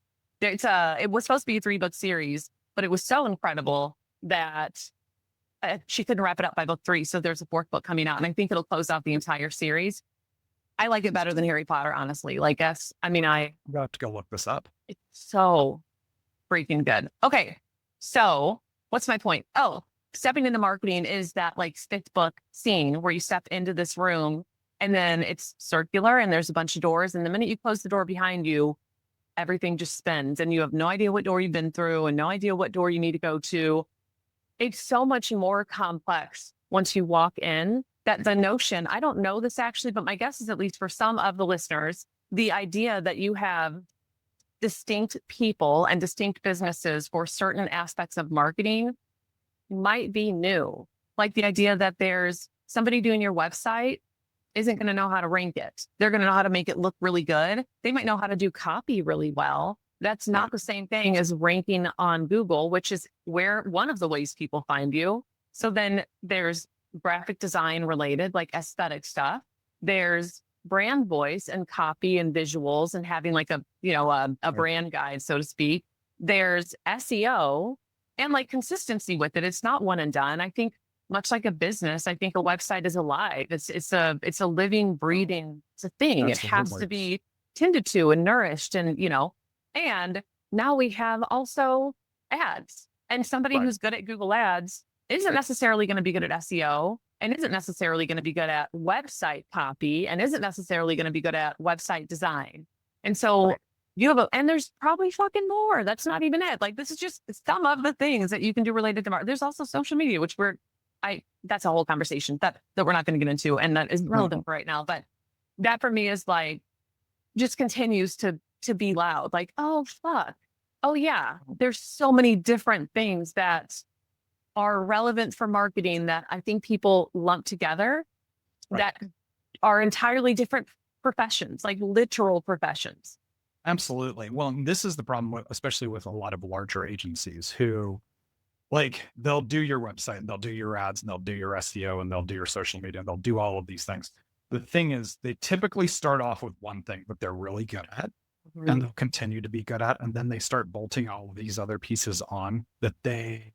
It was supposed to be a 3-book series, but it was so incredible that she couldn't wrap it up by book 3. So there's a 4th book coming out, and I think it'll close out the entire series. I like it better than Harry Potter, honestly. I have to go look this up. It's so freaking good. Okay. So what's my point? Oh, stepping into marketing is that like 5th book scene where you step into this room and then it's circular and there's a bunch of doors. And the minute you close the door behind you, everything just spins and you have no idea what door you've been through and no idea what door you need to go to. It's so much more complex once you walk in that the notion, I don't know this actually, but my guess is at least for some of the listeners, the idea that you have distinct people and distinct businesses for certain aspects of marketing might be new. Like the idea that there's somebody doing your website isn't going to know how to rank it. They're going to know how to make it look really good. They might know how to do copy really well. That's not the same thing as ranking on Google, which is where one of the ways people find you. So then there's graphic design related, like aesthetic stuff. There's brand voice and copy and visuals and having like a brand guide, so to speak. There's SEO and like consistency with it. It's not one and done. I think much like a business, I think a website is alive. It's a living, breathing, it's a thing. It has to be tended to and nourished and, and now we have also ads, and somebody who's good at Google ads isn't necessarily going to be good at SEO and isn't necessarily going to be good at website copy and isn't necessarily going to be good at website design. And so you have and there's probably fucking more. That's not even it. Like, this is just some of the things that you can do related to marketing. There's also social media, which that's a whole conversation that we're not going to get into. And that isn't relevant right now. But that for me is like, just continues to be loud. Like, oh, fuck. Oh yeah. There's so many different things that are relevant for marketing that I think people lump together that are entirely different professions, like literal professions. Absolutely. Well, this is the problem, especially with a lot of larger agencies who, like, they'll do your website and they'll do your ads and they'll do your SEO and they'll do your social media and they'll do all of these things. The thing is, they typically start off with one thing that they're really good at and they'll continue to be good at. And then they start bolting all of these other pieces on that they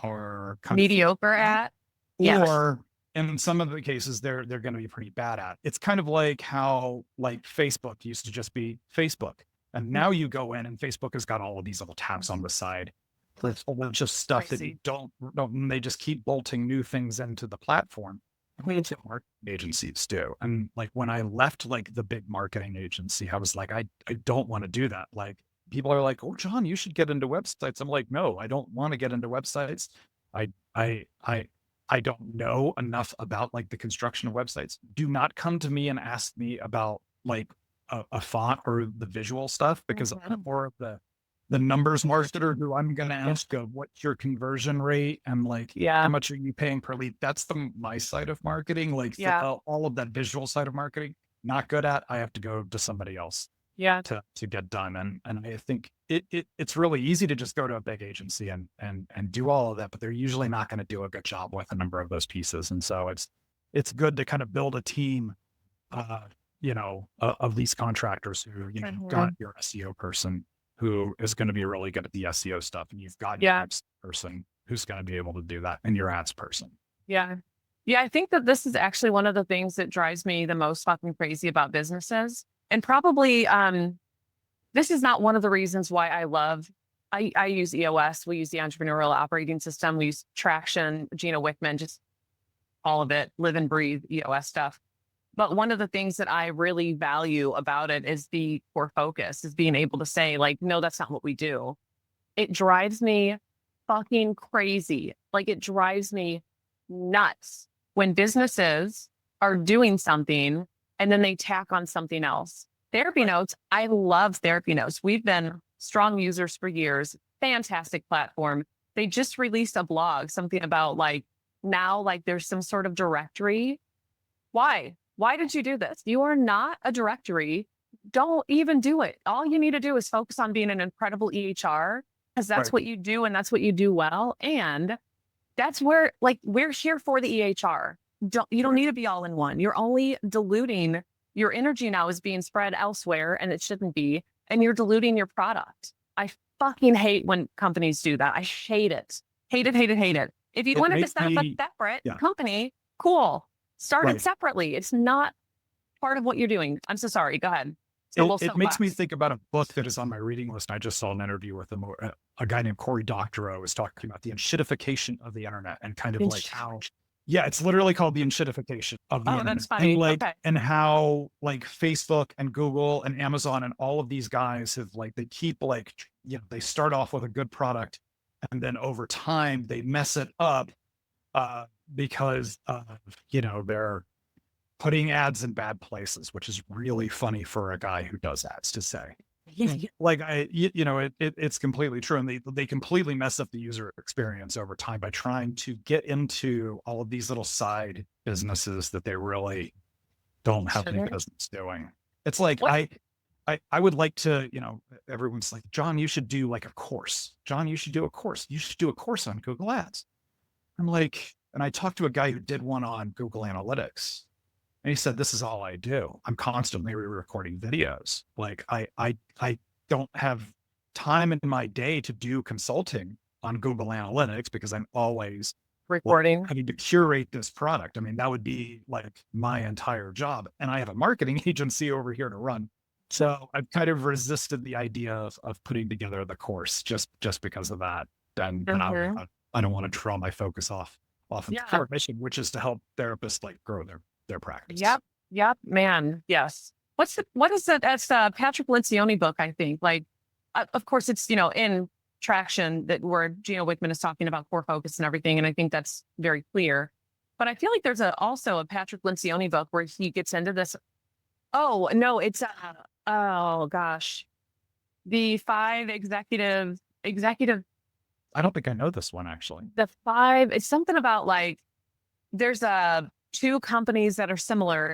are kind mediocre at. Or in some of the cases, they're going to be pretty bad at. It's kind of like how like Facebook used to just be Facebook. And now you go in and Facebook has got all of these little tabs on the side. There's a bunch of stuff that you don't, they just keep bolting new things into the platform. Marketing agencies do. And like when I left like the big marketing agency, I was like, I don't want to do that. Like people are like, oh, John, you should get into websites. I'm like, no, I don't want to get into websites. I don't know enough about like the construction of websites. Do not come to me and ask me about like a font or the visual stuff, because I'm more of the numbers marketer who I'm going to ask what's your conversion rate and like how much are you paying per lead. That's my side of marketing. Like all of that visual side of marketing, not good at. I have to go to somebody else to get done. And I think it's really easy to just go to a big agency and do all of that, but they're usually not going to do a good job with a number of those pieces. And so it's good to kind of build a team, of these contractors who, got your SEO person who is going to be really good at the SEO stuff. And you've got your ads person who's going to be able to do that, and your ads person. Yeah. Yeah. I think that this is actually one of the things that drives me the most fucking crazy about businesses. And probably, this is not one of the reasons why I love I use EOS. We use the entrepreneurial operating system. We use Traction, Gina Wickman, just all of it, live and breathe EOS stuff. But one of the things that I really value about it is the core focus, is being able to say, like, no, that's not what we do. It drives me fucking crazy. Like, it drives me nuts when businesses are doing something and then they tack on something else. Therapy notes, I love therapy notes. We've been strong users for years. Fantastic platform. They just released a blog, something about like now, like there's some sort of directory. Why? Why did you do this? You are not a directory. Don't even do it. All you need to do is focus on being an incredible EHR, because that's Right. what you do and that's what you do well. And that's where, like, we're here for the EHR. You don't need to be all in one. You're only diluting your energy now is being spread elsewhere, and it shouldn't be. And you're diluting your product. I fucking hate when companies do that. I hate it. Hate it, hate it, hate it. If you It wanted to makes set up a me, separate yeah, company, cool. Start it right. separately. It's not part of what you're doing. I'm so sorry. Go ahead. It's a little It makes me soapbox. think about a book that is on my reading list. I just saw an interview with a guy named Cory Doctorow was talking about the enshittification of the internet and kind of like how, yeah, it's literally called the enshittification of the Oh, internet. that's And funny. like, Okay. and how like Facebook and Google and Amazon and all of these guys have like, they keep like, they start off with a good product and then over time they mess it up because of, they're putting ads in bad places, which is really funny for a guy who does ads to say. Like it's completely true, and they completely mess up the user experience over time by trying to get into all of these little side businesses that they really don't have any Sugar. business doing. It's like What? I would like to, everyone's like, John, you should do like a course. John, you should do a course. You should do a course on Google Ads. I'm like, and I talked to a guy who did one on Google Analytics. And he said, this is all I do. I'm constantly re-recording videos. Like I don't have time in my day to do consulting on Google Analytics because I'm always Recording. having to curate this product. I mean, that would be like my entire job. And I have a marketing agency over here to run. So I've kind of resisted the idea of putting together the course just because of that. And Mhm. I don't want to draw my focus off of the Yeah. core mission, which is to help therapists like grow their practice. Yep. Yep. Man. Yes. What is that? That's Patrick Lencioni book, I think. Like, of course, it's, in Traction that where Gino Wickman is talking about core focus and everything. And I think that's very clear. But I feel like there's also a Patrick Lencioni book where he gets into this. Oh, no, it's, oh gosh, the five executive, I don't think I know this one actually. the five, it's something about like, there's two companies that are similar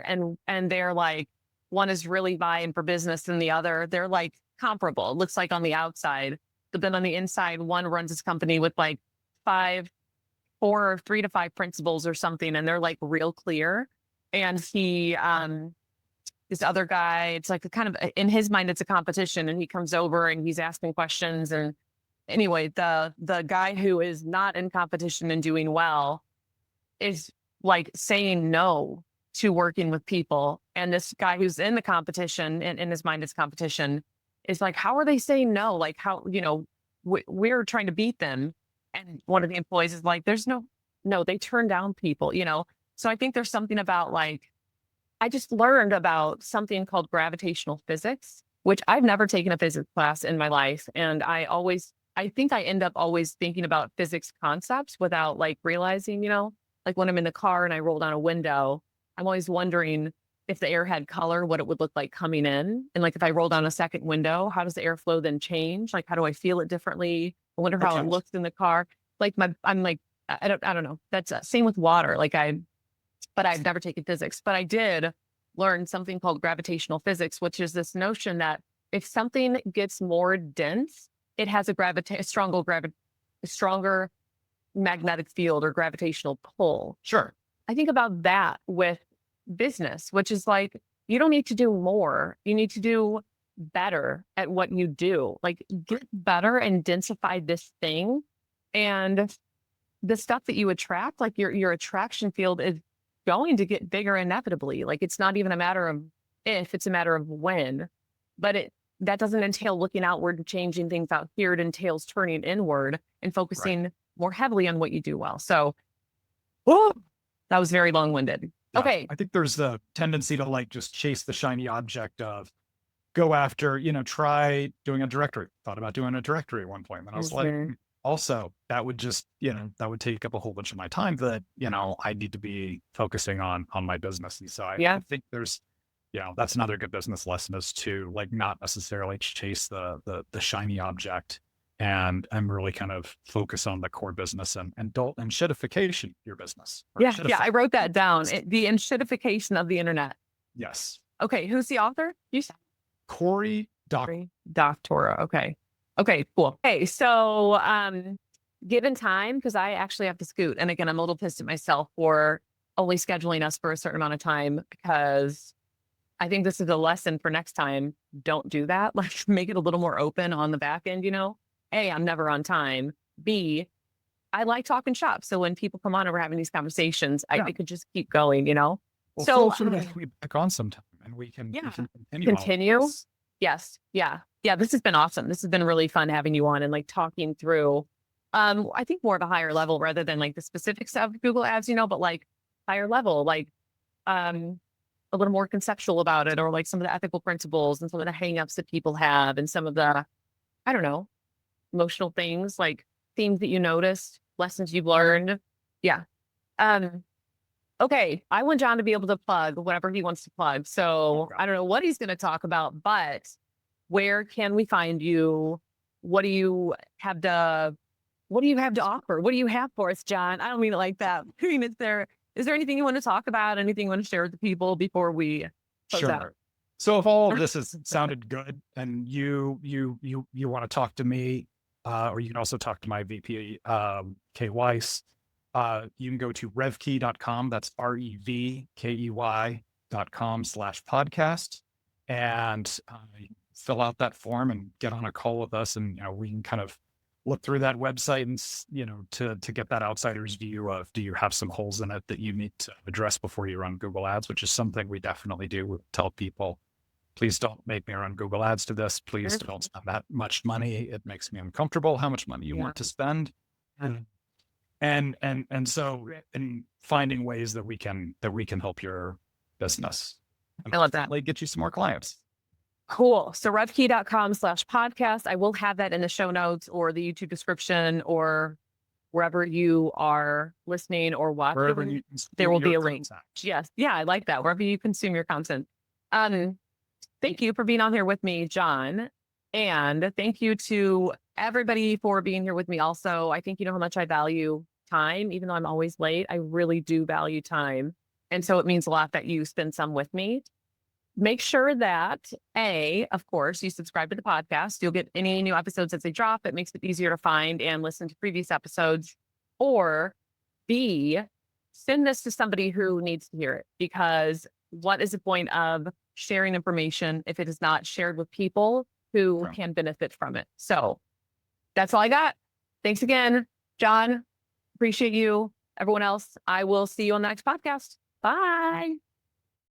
and they're like, one is really vying for business and the other, they're like comparable. It looks like on the outside, but then on the inside, one runs his company with like four or 3 to 5 principles or something, and they're like real clear. And this other guy, it's like a kind of, in his mind, it's a competition, and he comes over and he's asking questions. And anyway, the guy who is not in competition and doing well is like saying no to working with people. And this guy who's in the competition, and in his mind it's competition, is like, how are they saying no? Like, how, we're trying to beat them. And one of the employees is like, there's no, they turn down people. So I think there's something about like, I just learned about something called gravitational physics, which I've never taken a physics class in my life. And I think I end up always thinking about physics concepts without like realizing, like when I'm in the car and I roll down a window, I'm always wondering if the air had color, what it would look like coming in. And like if I roll down a second window, how does the airflow then change? Like, how do I feel it differently? I wonder how it Okay. looks in the car. Like I'm like, I don't know. That's same with water. But I've never taken physics, but I did learn something called gravitational physics, which is this notion that if something gets more dense, it has a stronger magnetic field or gravitational pull. Sure. I think about that with business, which is like, you don't need to do more. You need to do better at what you do. Like, get better and densify this thing. And the stuff that you attract, like your attraction field is going to get bigger inevitably. Like, it's not even a matter of if, it's a matter of when. But that doesn't entail looking outward and changing things out here. It entails turning inward and focusing more heavily on what you do well. So, whew, that was very long-winded. Yeah. Okay. I think there's the tendency to like just chase the shiny object of go after, try doing a directory. Thought about doing a directory at one point. And I was like, also, that would just, that would take up a whole bunch of my time that, I need to be focusing on my business. And so I think there's, that's another good business lesson, is to like not necessarily chase the shiny object, and really kind of focus on the core business and shitification your business. Yeah, I wrote that down. The shitification of the internet. Yes. Okay, who's the author? You said Cory Doctorow. Okay, cool. Okay, so given time, because I actually have to scoot, and again, I'm a little pissed at myself for only scheduling us for a certain amount of time, because I think this is a lesson for next time. Don't do that. Like, make it a little more open on the back end. A, I'm never on time. B, I like talking shop. So when people come on and we're having these conversations, I could just keep going. Well, so we back on sometime and we can continue. Yes. Yeah. This has been awesome. This has been really fun having you on and like talking through, I think more of a higher level rather than like the specifics of Google Ads, but like higher level, like, a little more conceptual about it, or like some of the ethical principles and some of the hangups that people have, and some of the, I don't know, emotional things, like themes that you noticed, lessons you've learned. Yeah. Okay. I want John to be able to plug whatever he wants to plug. So I don't know what he's going to talk about, but where can we find you? What do you have to offer? What do you have for us, John? I don't mean it like that. I mean, is there anything you want to talk about? Anything you want to share with the people before we close out? So if all of this has sounded good and you want to talk to me, or you can also talk to my VP, Kay Weiss, you can go to revkey.com. That's REVKEY.com/podcast, and fill out that form and get on a call with us. And, we can kind of look through that website and, to get that outsider's view of, do you have some holes in it that you need to address before you run Google Ads, which is something we definitely do. We tell people, please don't make me run Google Ads to this. Please don't spend that much money. It makes me uncomfortable how much money you want to spend. And so finding ways that we can help your business. I love that. Get you some more clients. Cool. So revkey.com/podcast. I will have that in the show notes or the YouTube description or wherever you are listening or watching. There will be a link. Yes. Yeah, I like that. Wherever you consume your content. Thank you for being on here with me, John. And thank you to everybody for being here with me also. I think you know how much I value time, even though I'm always late. I really do value time. And so it means a lot that you spend some with me. Make sure that, of course, you subscribe to the podcast. You'll get any new episodes as they drop. It makes it easier to find and listen to previous episodes. Or B, send this to somebody who needs to hear it. Because what is the point of sharing information if it is not shared with people who can benefit from it? So that's all I got. Thanks again, John. Appreciate you. Everyone else, I will see you on the next podcast. Bye.